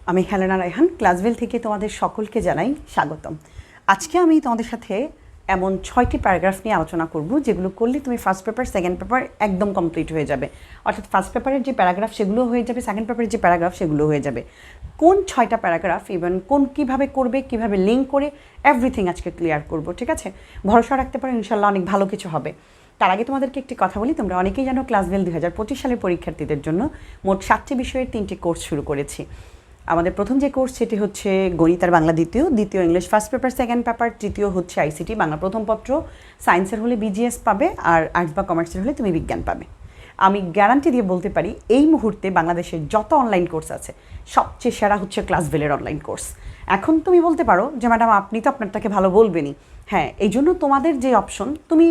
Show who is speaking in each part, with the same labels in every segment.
Speaker 1: আমি হেলেনা রায়হান ক্লাসভেল থেকে তোমাদের সকলকে জানাই স্বাগতম। আজকে আমি তোমাদের সাথে এমন 6টি প্যারাগ্রাফ নিয়ে আলোচনা করব যেগুলো করলে তুমি ফার্স্ট পেপার সেকেন্ড পেপার একদম কমপ্লিট হয়ে যাবে। অর্থাৎ ফার্স্ট পেপারের যে প্যারাগ্রাফ সেগুলো হয়ে যাবে, সেকেন্ড পেপারের যে প্যারাগ্রাফ সেগুলো হয়ে যাবে। কোন 6টা প্যারাগ্রাফ ইভেন কোন কীভাবে করবে, কীভাবে লিঙ্ক করে এভরিথিং আজকে ক্লিয়ার করব, ঠিক আছে? ভরসা রাখতে পারো, ইনশাল্লাহ অনেক ভালো কিছু হবে। তার আগে তোমাদেরকে একটি কথা বলি, তোমরা অনেকেই জানো ক্লাসভেল 2025 সালের পরীক্ষার্থীদের জন্য মোট 7টি বিষয়ের 3টি কোর্স শুরু করেছি। আমাদের প্রথম যে কোর্স সেটি হচ্ছে গণিত আর বাংলা দ্বিতীয় English first paper second paper, তৃতীয় হচ্ছে আইসিটি বাংলা প্রথম পত্র, সায়েন্সের হলে বিজিএস পাবে, আর আর্টস বা কমার্সের হলে তুমি বিজ্ঞান পাবে। আমি গ্যারান্টি দিয়ে বলতে পারি এই মুহূর্তে বাংলাদেশের যত অনলাইন কোর্স আছে সবচেয়ে সেরা হচ্ছে ক্লাসভেলের অনলাইন কোর্স। এখন তুমি বলতে পারো যে ম্যাডাম আপনি তো আপনারটাকে ভালো বলবেনই। হ্যাঁ, এই জন্য তোমাদের যে অপশন তুমি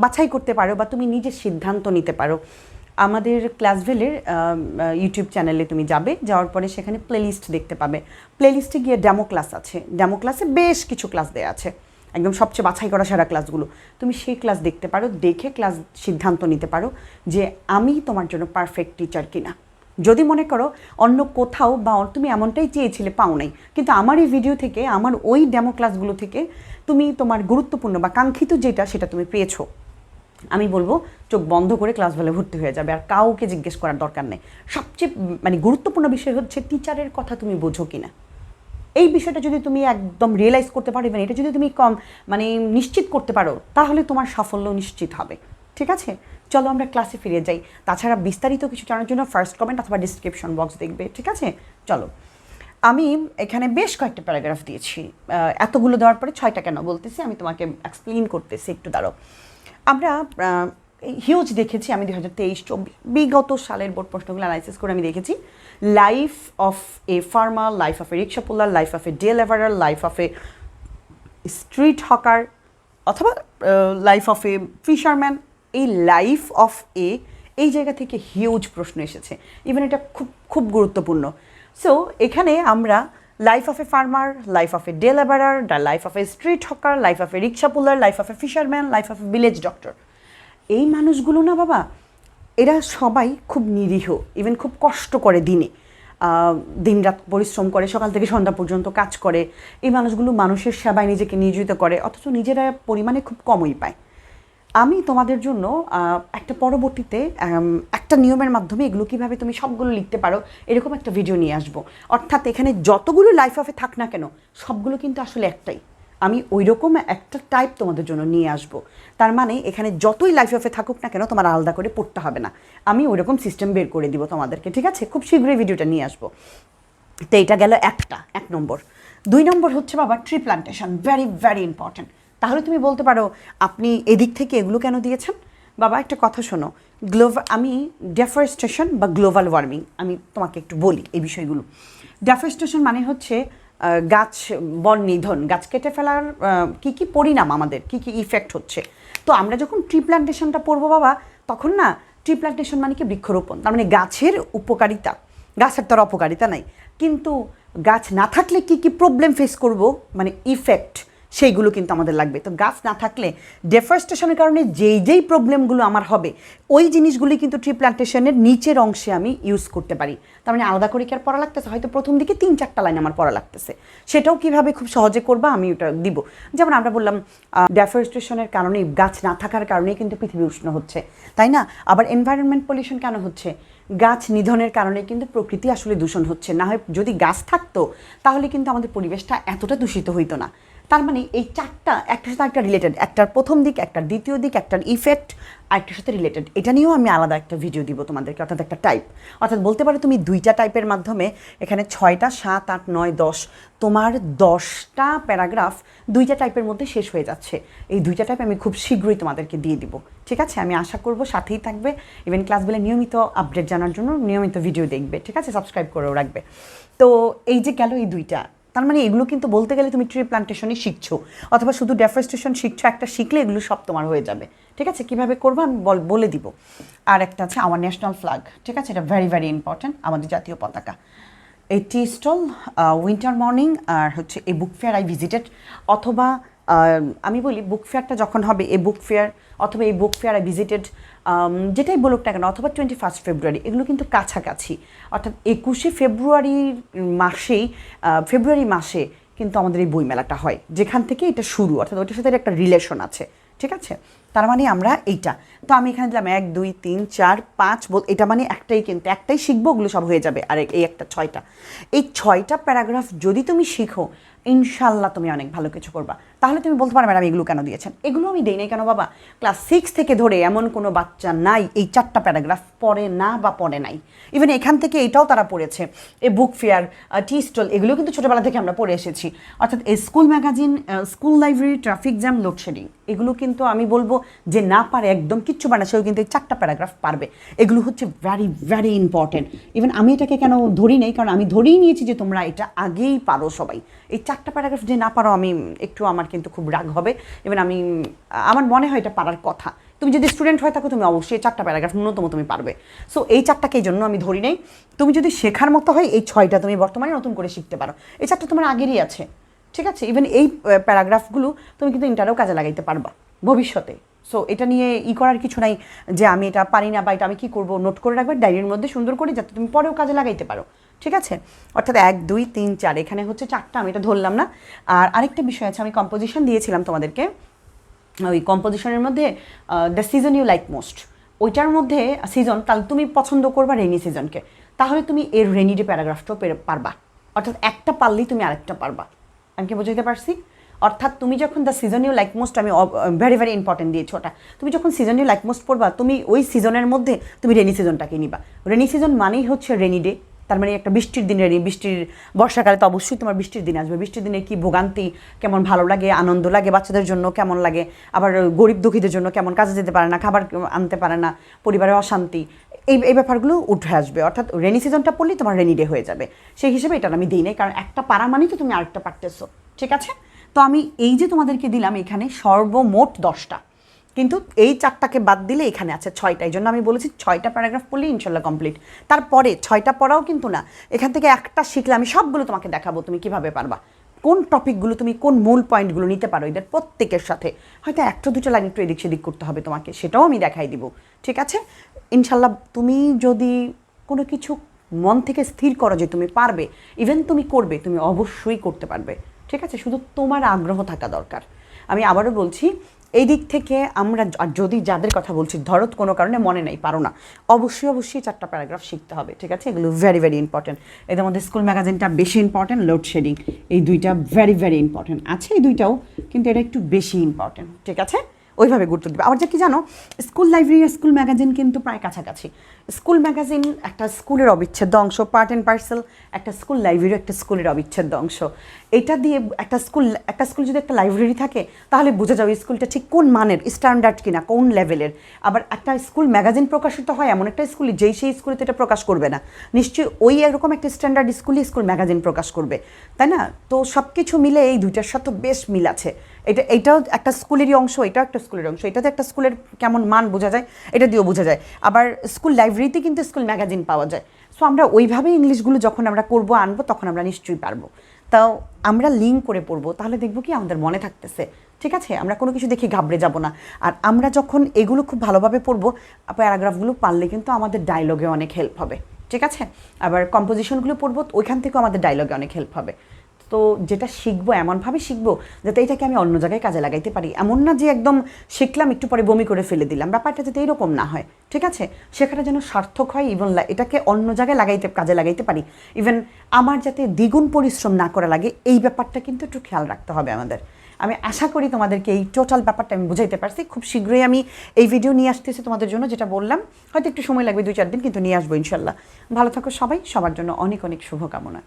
Speaker 1: বাছাই করতে পারো বা তুমি নিজের সিদ্ধান্ত নিতে পারো। আমাদের ক্লাসভেলের ইউটিউব চ্যানেলে তুমি যাওয়ার পরে সেখানে প্লেলিস্ট দেখতে পাবে। প্লেলিস্টে গিয়ে ডেমো ক্লাস আছে, ডেমো ক্লাসে বেশ কিছু ক্লাস দেওয়া আছে, একদম সবচেয়ে বাছাই করা সেরা ক্লাসগুলো। তুমি সেই ক্লাস দেখতে পারো, দেখে ক্লাস সিদ্ধান্ত নিতে পারো যে আমি তোমার জন্য পারফেক্ট টিচার কিনা। যদি মনে করো অন্য কোথাও বা তুমি এমনটাই চেয়েছিলে পাও নাই, কিন্তু আমার এই ভিডিও থেকে, আমার ওই ডেমো ক্লাসগুলো থেকে তুমি তোমার গুরুত্বপূর্ণ বা কাঙ্ক্ষিত যেটা সেটা তুমি পেয়েছো, আমি বলবো চোখ বন্ধ করে ক্লাসভেলে ভর্তি হয়ে যাবে, আর কাউকে জিজ্ঞেস করার দরকার নেই। সবচেয়ে গুরুত্বপূর্ণ বিষয় হচ্ছে টিচারের কথা তুমি বোঝো কিনা। এই বিষয়টা যদি তুমি একদম রিয়েলাইজ করতে পারো, এবং এটা যদি তুমি নিশ্চিত করতে পারো, তাহলে তোমার সাফল্য নিশ্চিত হবে। ঠিক আছে, চলো আমরা ক্লাসে ফিরে যাই। তাছাড়া বিস্তারিত কিছু জানার জন্য ফার্স্ট কমেন্ট অথবা ডিসক্রিপশন বক্স দেখবে, ঠিক আছে? চলো, আমি এখানে বেশ কয়েকটা প্যারাগ্রাফ দিয়েছি। এতগুলো দেওয়ার পরে 6টা কেন বলতেছি আমি তোমাকে এক্সপ্লেইন করতেছি, একটু দাঁড়াও। আমরা হিউজ দেখেছি, আমি 2023-24 বিগত সালের বোর্ড প্রশ্নগুলো অ্যানালাইসিস করে আমি দেখেছি life of a farmer, life of a rickshaw puller, life of a day লেভারার, life of a street hawker, অথবা লাইফ অফ এ ফিশারম্যান। এই লাইফ অফ এ এই জায়গা থেকে হিউজ প্রশ্ন এসেছে, ইভেন এটা খুব খুব গুরুত্বপূর্ণ। সো এখানে আমরা life of a farmer, life of a day labourer, life of a street hawker, life of a rickshaw puller, life of a fisherman, life of a village doctor, এই মানুষগুলো না বাবা, এরা সবাই খুব নিরীহ, ইভেন খুব কষ্ট করে দিনে, দিনরাত পরিশ্রম করে, সকাল থেকে সন্ধ্যা পর্যন্ত কাজ করে। এই মানুষগুলো মানুষের সেবায় নিজেকে নিয়োজিত করে, অথচ নিজেরা পরিমাণে খুব কমই পায়। আমি তোমাদের জন্য একটা পরবর্তীতে একটা নিয়মের মাধ্যমে এগুলো কীভাবে তুমি সবগুলো লিখতে পারো এরকম একটা ভিডিও নিয়ে আসবো। অর্থাৎ এখানে যতগুলো লাইফ অফে থাক না কেন সবগুলো কিন্তু আসলে একটাই, আমি ওই রকম একটা টাইপ তোমাদের জন্য নিয়ে আসবো। তার মানে এখানে যতই লাইফ অফে থাকুক না কেন তোমার আলাদা করে পড়তে হবে না, আমি ওই রকম সিস্টেম বের করে দিব তোমাদেরকে, ঠিক আছে? খুব শীঘ্রই ভিডিওটা নিয়ে আসবো। তো এটা গেল এক নম্বর। 2 নম্বর হচ্ছে বাবা tree plantation, very very important. তাহলে তুমি বলতে পারো আপনি এদিক থেকে এগুলো কেন দিয়েছেন? বাবা একটা কথা শোনো, আমি ডেফরেস্টেশন বা গ্লোবাল ওয়ার্মিং আমি তোমাকে একটু বলি এই বিষয়গুলো। ডেফরেস্টেশন মানে হচ্ছে গাছ বন নিধন, গাছ কেটে ফেলার কী কী পরিণাম, আমাদের কী কী ইফেক্ট হচ্ছে। তো আমরা যখন ট্রি প্লান্টেশনটা পড়বো বাবা, তখন না ট্রি প্লান্টেশন মানে কি বৃক্ষরোপণ, তার মানে গাছের উপকারিতা, গাছের তার অপকারিতা নাই, কিন্তু গাছ না থাকলে কী কী প্রবলেম ফেস করব, মানে ইফেক্ট, সেইগুলো কিন্তু আমাদের লাগবে। তো গাছ না থাকলে ডেফরেস্টেশনের কারণে যেই প্রবলেমগুলো আমার হবে ওই জিনিসগুলি কিন্তু ট্রি প্লান্টেশনের নিচের অংশে আমি ইউজ করতে পারি। তার মানে আলাদা করে কি আর পড়া লাগতেছে? হয়তো প্রথম দিকে 3-4টা লাইন আমার পড়া লাগতেছে, সেটাও কীভাবে খুব সহজে করবা আমি ওটা দিব। যেমন আমরা বললাম ডেফরেস্টেশনের কারণে, গাছ না থাকার কারণেই কিন্তু পৃথিবী উষ্ণ হচ্ছে, তাই না? আবার এনভায়রনমেন্ট পলিউশন কেন হচ্ছে? গাছ নিধনের কারণে কিন্তু প্রকৃতি আসলে দূষণ হচ্ছে। না হয় যদি গাছ থাকতো তাহলে কিন্তু আমাদের পরিবেশটা এতটা দূষিত হইতো না। তার মানে এই 4টা একটার সাথে একটা রিলেটেড, একটার প্রথম দিক, একটার দ্বিতীয় দিক, একটার ইফেক্ট, আরেকটার সাথে রিলেটেড। এটা নিয়েও আমি আলাদা একটা ভিডিও দিব তোমাদেরকে, অর্থাৎ একটা টাইপ। অর্থাৎ বলতে পারো তুমি 2টা টাইপের মাধ্যমে এখানে 6টা, 7, 8, 9, 10 তোমার 10টা প্যারাগ্রাফ 2টা টাইপের মধ্যে শেষ হয়ে যাচ্ছে। এই 2টা টাইপ আমি খুব শীঘ্রই তোমাদেরকে দিয়ে দিব, ঠিক আছে? আমি আশা করব সাথেই থাকবে, ইভেন ক্লাসবেলে নিয়মিত আপডেট জানার জন্য নিয়মিত ভিডিও দেখবে, ঠিক আছে? সাবস্ক্রাইব করেও রাখবে। তো এই যে গেল এই 2টা, তার মানে এগুলো কিন্তু বলতে গেলে তুমি ট্রি প্লান্টেশনই শিখছো, অথবা শুধু ডেফরেস্টেশন শিখছো, একটা শিখলে এগুলো সব তোমার হয়ে যাবে, ঠিক আছে? কীভাবে করবো আমি বলে দিব। আর একটা আছে আওয়ার ন্যাশনাল ফ্ল্যাগ, ঠিক আছে? এটা ভেরি ভেরি ইম্পর্ট্যান্ট, আমাদের জাতীয় পতাকা। এই টি স্টল, উইন্টার মর্নিং, আর হচ্ছে এই বুক ফেয়ার আই ভিজিটেড, অথবা আমি বলি বুক ফেয়ারটা যখন হবে, এই বুক ফেয়ার অথবা এই বুক ফেয়ার আই ভিজিটেড, যেটাই বলুক না কেন, অথবা 21 ফেব্রুয়ারি, এগুলো কিন্তু কাছাকাছি। অর্থাৎ 21শে ফেব্রুয়ারি মাসে কিন্তু আমাদের এই বইমেলাটা হয়, যেখান থেকে এটা শুরু, অর্থাৎ ওইটার সাথে একটা রিলেশন আছে, ঠিক আছে? তার মানে আমরা এইটা, তো আমি এখানে দিলাম 1 2 3 4 5, এটা মানে একটাই, কিন্তু একটাই শিখবো, ওগুলো সব হয়ে যাবে। আর এই একটা 6টা, এই 6টা প্যারাগ্রাফ যদি তুমি শিখো, ইনশাল্লাহ তুমি অনেক ভালো কিছু করবা। তাহলে তুমি বলতে পারো ম্যাডাম এগুলো কেন দিয়েছেন? এগুলো আমি দেই নাই কেন বাবা, ক্লাস 6 থেকে ধরে এমন কোনো বাচ্চা নাই এই 4টা প্যারাগ্রাফ পড়ে না বা পড়ে নাই। ইভেন এখান থেকে এটাও তারা পড়েছে, এই বুক ফেয়ার, টি স্টল, এগুলো কিন্তু ছোটোবেলা থেকে আমরা পড়ে এসেছি। অর্থাৎ এই school magazine, school library, traffic jam, load shedding, এগুলো কিন্তু আমি বলবো যে না পারে একদম কিচ্ছু পারে না, সেও কিন্তু এই 4টা প্যারাগ্রাফ পারবে। এগুলো হচ্ছে ভ্যারি ভ্যারি ইম্পর্টেন্ট। ইভেন আমি এটাকে কেন ধরি নেই, কারণ আমি ধরেই নিয়েছি যে তোমরা এটা আগেই পারো সবাই। এই 4টা প্যারাগ্রাফ যে না পারো, আমি একটু, আমার কিন্তু খুব রাগ হবে। ইভেন আমার মনে হয় এটা পারার কথা। তুমি যদি স্টুডেন্ট হয়ে থাকো, তুমি অবশ্যই 4টা প্যারাগ্রাফ ন্যূনতম তুমি পারবে। সো এই 4টাকে এই জন্য আমি ধরি নেই। তুমি যদি শেখার মতো হয়, এই 6টা তুমি বর্তমানে নতুন করে শিখতে পারো। এই 4টা তোমার আগেরই আছে, ঠিক আছে? ইভেন এই প্যারাগ্রাফগুলো তুমি কিন্তু ইন্টারেও কাজে লাগাইতে পারবা ভবিষ্যতে। সো এটা নিয়ে করার কিছু নাই যে আমি এটা পারি না বা এটা আমি কী করবো, নোট করে রাখবে ডায়েরির মধ্যে সুন্দর করে, যাতে তুমি পরেও কাজে লাগাইতে পারো, ঠিক আছে? অর্থাৎ 1 2 3 4, এখানে হচ্ছে 4টা, আমি এটা ধরলাম না। আর আরেকটা বিষয় আছে, আমি কম্পোজিশন দিয়েছিলাম তোমাদেরকে, ওই কম্পোজিশনের মধ্যে the season you like most, ওইটার মধ্যে সিজন, তাহলে তুমি পছন্দ করবা রেনি সিজনকে, তাহলে তুমি এর রেনি ডে প্যারাগ্রাফটাও পারবা। অর্থাৎ একটা পারলেই তুমি আরেকটা পারবা। আমি কি বুঝাইতে পারছি? অর্থাৎ তুমি যখন the season you like most, আমি ভেরি ভেরি ইম্পর্টেন্ট দিয়েছি ওটা, তুমি যখন সিজন ইউ লাইক মোস্ট পড়বা, তুমি ওই সিজনের মধ্যে তুমি রেনি সিজনটাকে নিবা। রেনি সিজন মানেই হচ্ছে রেনি ডে, তার মানে একটা বৃষ্টির দিন, বর্ষাকালে তো অবশ্যই তোমার বৃষ্টির দিন আসবে। বৃষ্টির দিনে কি ভোগান্তি, কেমন ভালো লাগে, আনন্দ লাগে, বাচ্চাদের জন্য কেমন লাগে, আবার গরিব দুঃখীদের জন্য কেমন, কাজে যেতে পারে না, খাবার আনতে পারে না, পরিবারে অশান্তি, এই ব্যাপারগুলো উঠে আসবে। অর্থাৎ রেনি সিজনটা পড়লেই তোমার রেনি ডে হয়ে যাবে। সেই হিসেবে এটা আমি দিই নাই, কারণ একটা পারা মানেই তো তুমি আরেকটা পারতেছো, ঠিক আছে? তো আমি এই যে তোমাদেরকে দিলাম এখানে সর্বমোট 10টা, কিন্তু এই 4টাকে বাদ দিলে এখানে আছে 6টা। এই জন্য আমি বলেছি 6টা প্যারাগ্রাফ পড়লে ইনশাল্লাহ কমপ্লিট। তারপরে 6টা পড়াও কিন্তু না, এখান থেকে একটা শিখলে আমি সবগুলো তোমাকে দেখাবো তুমি কিভাবে পারবা, কোন টপিকগুলো তুমি কোন মূল পয়েন্টগুলো নিতে পারো এদের প্রত্যেকের সাথে। হয়তো 1-2টা লাইন একটু এদিক সেদিক করতে হবে তোমাকে, সেটাও আমি দেখাই দিব, ঠিক আছে? ইনশাল্লাহ তুমি যদি কোনো কিছু মন থেকে স্থির করো যে তুমি পারবে, ইভেন তুমি করবে, তুমি অবশ্যই করতে পারবে, ঠিক আছে? শুধু তোমার আগ্রহ থাকা দরকার। আমি আবারও বলছি, এই দিক থেকে আমরা, যদি যাদের কথা বলছি ধরো কোনো কারণে মনে নেই, পারো না, অবশ্যই 4টা প্যারাগ্রাফ শিখতে হবে, ঠিক আছে? এগুলো ভেরি ভেরি ইম্পর্টেন্ট। এদের মধ্যে স্কুল ম্যাগাজিনটা বেশি ইম্পর্টেন্ট, লোডশেডিং, এই 2টা ভেরি ভেরি ইম্পর্টেন্ট আছে, এই 2টাও, কিন্তু এটা একটু বেশি ইম্পর্টেন্ট, ঠিক আছে? ওইভাবে গুরুত্ব দেবে। আবার যে কি জানো, স্কুল লাইব্রেরি আর স্কুল ম্যাগাজিন কিন্তু প্রায় কাছাকাছি। স্কুল ম্যাগাজিন একটা স্কুলের অবিচ্ছেদ্য অংশ, পার্ট অ্যান্ড পার্সেল। একটা স্কুল লাইব্রেরি একটা স্কুলের অবিচ্ছেদ্য অংশ। এটা দিয়ে একটা স্কুল যদি একটা লাইব্রেরি থাকে, তাহলে বুঝে যাও স্কুলটা ঠিক কোন মানের, স্ট্যান্ডার্ড কিনা, কোন লেভেলের। আবার একটা স্কুল ম্যাগাজিন প্রকাশিত হয় এমন একটা স্কুলে, সেই স্কুলে তো এটা প্রকাশ করবে না, নিশ্চয়ই ওই এরকম একটা স্ট্যান্ডার্ড স্কুল ম্যাগাজিন প্রকাশ করবে, তাই না? তো সব কিছু মিলে এই 2টার সাথে বেশ মিল আছে। এটাও একটা স্কুলেরই অংশ, এটাও একটা স্কুলের অংশ। এটাতে একটা স্কুলের কেমন মান বোঝা যায়, এটা দিয়েও বোঝা যায়। আবার স্কুল লাইব্রেরিতে কিন্তু স্কুল ম্যাগাজিন পাওয়া যায়। সো আমরা ওইভাবে ইংলিশগুলো যখন আমরা করবো, আনবো, তখন আমরা নিশ্চয়ই পারবো। তাও আমরা লিঙ্ক করে পড়বো, তাহলে দেখবো কি আমাদের মনে থাকতেছে, ঠিক আছে? আমরা কোনো কিছু দেখে ঘাবড়ে যাব না। আর আমরা যখন এগুলো খুব ভালোভাবে পড়বো, প্যারাগ্রাফগুলো পারলে কিন্তু আমাদের ডায়লগে অনেক হেল্প হবে, ঠিক আছে? আবার কম্পোজিশনগুলো পড়বো, ওইখান থেকেও আমাদের ডায়লগে অনেক হেল্প হবে। তো যেটা শিখবো এমনভাবে শিখবো যাতে এটাকে আমি অন্য জায়গায় কাজে লাগাইতে পারি। এমন না যে একদম শিখলাম একটু পরে বমি করে ফেলে দিলাম, ব্যাপারটা যাতে এরকম না হয়, ঠিক আছে? শেখাটা যেন সার্থক হয়, ইভেন এটাকে অন্য জায়গায় কাজে লাগাইতে পারি। ইভেন আমার যাতে দ্বিগুণ পরিশ্রম না করা লাগে, এই ব্যাপারটা কিন্তু একটু খেয়াল রাখতে হবে আমাদের। আমি আশা করি তোমাদেরকে এই টোটাল ব্যাপারটা আমি বুঝাইতে পারছি। খুব শীঘ্রই আমি এই ভিডিও নিয়ে আসতেছি তোমাদের জন্য, যেটা বললাম হয়তো একটু সময় লাগবে, 2-4 দিন, কিন্তু নিয়ে আসবো ইনশাল্লাহ। ভালো থাকো সবাই, সবার জন্য অনেক অনেক শুভকামনা।